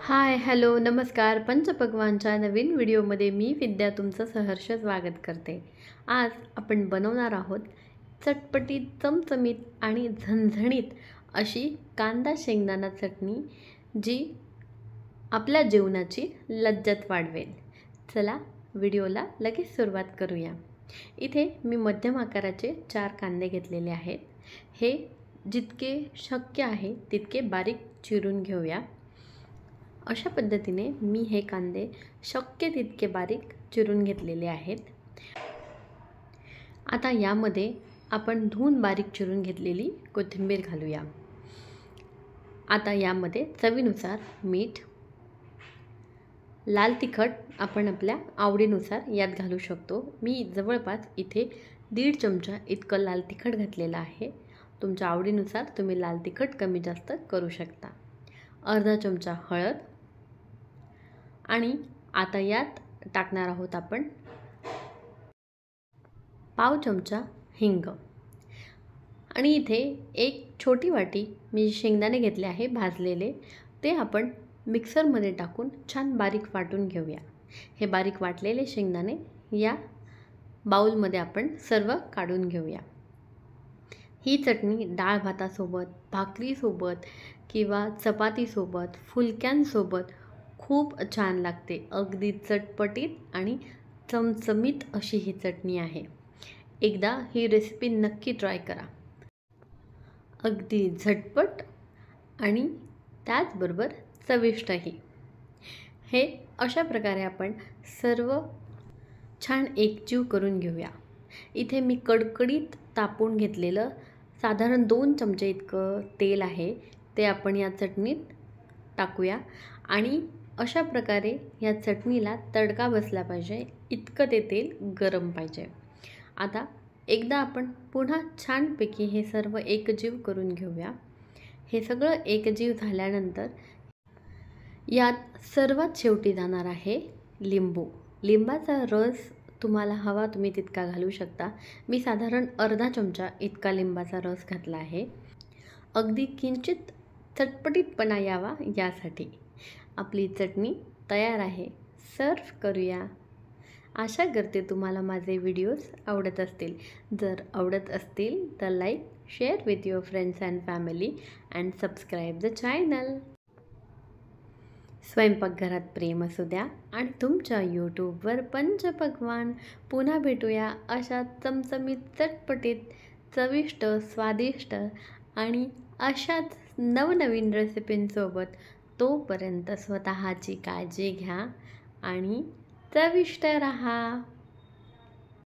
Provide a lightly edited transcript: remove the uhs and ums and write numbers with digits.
हाय, hello, नमस्कार. पंचपक्वान्नच्या नवीन व्हिडिओमध्ये मी विद्या तुमचं सहर्ष स्वागत करते. आज आपण बनवणार आहोत चटपटीत, चमचमीत आणि झणझणीत अशी कांदा शेंगदाणा चटणी, जी आपल्या जेवणाची लज्जत वाढवेल. चला व्हिडिओला लगेच सुरुवात करूया. इथे मी मध्यम आकाराचे 4 कांदे घेतलेले आहेत. हे जितके शक्य आहे तितके बारीक चिरून घेऊया. अशा पद्धतीने मी हे कांदे शक्य तितके बारीक चिरून घेतलेले आहेत. आता यामध्ये आपण धुवून बारीक चिरून घेतलेली कोथिंबीर घालूया. आता यामध्ये चवीनुसार मीठ, लाल तिखट आपण आपल्या आवडीनुसार यात घालू शकतो. मी जवळपास इथे 1.5 चमचा इतकं लाल तिखट घातलेलं आहे. तुमच्या आवडीनुसार तुम्ही लाल तिखट कमी जास्त करू शकता. अर्धा चमचा हळद आणि आता यात टाकणार आहोत आपण पाव चमचा हिंग. आणि इथे एक छोटी वाटी मी शेंगदाणे घेतले आहे भाजलेले, ते आपण मिक्सरमध्ये टाकून छान बारीक वाटून घेऊया. हे बारीक वाटलेले शेंगदाणे या बाउलमध्ये आपण सर्व काढून घेऊया. ही चटणी डाळ भातासोबत, भाकरीसोबत किंवा चपातीसोबत, फुलक्यांसोबत खूप छान लागते. अगदी चटपटीत आणि चमचमीत अशी ही चटणी आहे. एकदा ही रेसिपी नक्की ट्राय करा. अगदी झटपट आणि त्याचबरोबर चविष्टही. हे अशा प्रकारे आपण सर्व छान एकजीव करून घेऊया. इथे मी कडकडीत तापवून घेतलेलं साधारण 2 चमचे इतकं तेल आहे, ते आपण या चटणीत टाकूया आणि अशा प्रकारे या चटणीला तडका बसला पाहिजे इतकं ते तेल गरम पाहिजे. आता एकदा आपण पुन्हा छानपैकी हे सर्व एकजीव करून घेऊया. हे सगळं एकजीव झाल्यानंतर यात सर्वात शेवटी जाणार आहे लिंबू. लिंबाचा रस तुम्हाला हवा तुम्ही तितका घालू शकता. मी साधारण अर्धा चमचा इतका लिंबाचा रस घातला आहे. अगदी किंचित चटपटीतपणा यावा यासाठी. आपली चटणी तयार आहे. सर्व करूया. आशा करते तुम्हाला माझे व्हिडिओज आवडत असतील. जर आवडत असतील तर like, share with your friends and family and subscribe the channel. स्वयंपाकघरात प्रेम असू द्या आणि तुमच्या यूट्यूबवर पंचपक्वान्न. पुन्हा भेटूया अशा चमचमीत, चटपटीत, चविष्ट, स्वादिष्ट आणि अशाच नवनवीन रेसिपींसोबत. तोपर्यंत स्वतःची काळजी घ्या आणि चविष्ट रहा.